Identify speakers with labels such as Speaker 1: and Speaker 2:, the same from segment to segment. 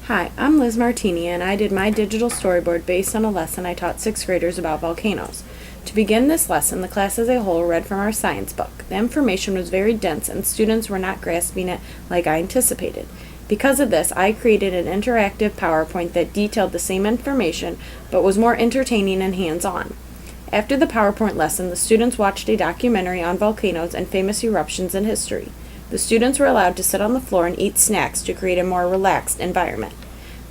Speaker 1: Hi, I'm Liz Martini, and I did my digital storyboard based on a lesson I taught 6th graders about volcanoes. To begin this lesson, the class as a whole read from our science book. The information was very dense, and students were not grasping it like I anticipated. Because of this, I created an interactive PowerPoint that detailed the same information, but was more entertaining and hands-on. After the PowerPoint lesson, the students watched a documentary on volcanoes and famous eruptions in history. The students were allowed to sit on the floor and eat snacks to create a more relaxed environment.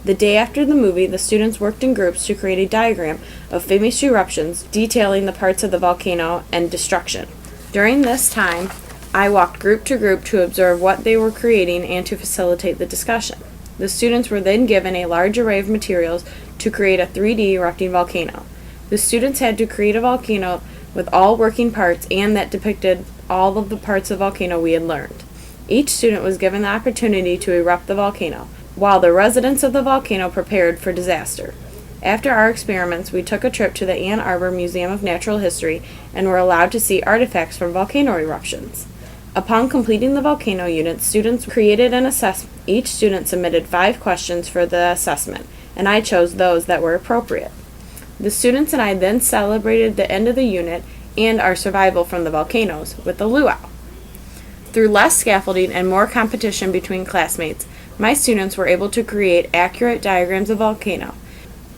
Speaker 1: The day after the movie, the students worked in groups to create a diagram of famous eruptions detailing the parts of the volcano and destruction. During this time, I walked group to group to observe what they were creating and to facilitate the discussion. The students were then given a large array of materials to create a 3D erupting volcano. The students had to create a volcano with all working parts and that depicted all of the parts of the volcano we had learned. Each student was given the opportunity to erupt the volcano, while the residents of the volcano prepared for disaster. After our experiments, we took a trip to the Ann Arbor Museum of Natural History and were allowed to see artifacts from volcano eruptions. Upon completing the volcano unit, students created an assessment. Each student submitted 5 questions for the assessment, and I chose those that were appropriate. The students and I then celebrated the end of the unit and our survival from the volcanoes with a luau. Through less scaffolding and more competition between classmates, my students were able to create accurate diagrams of volcano.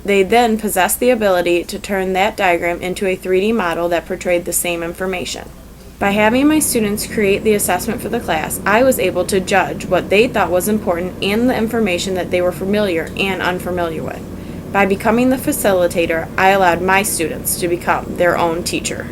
Speaker 1: They then possessed the ability to turn that diagram into a 3D model that portrayed the same information. By having my students create the assessment for the class, I was able to judge what they thought was important and the information that they were familiar and unfamiliar with. By becoming the facilitator, I allowed my students to become their own teacher.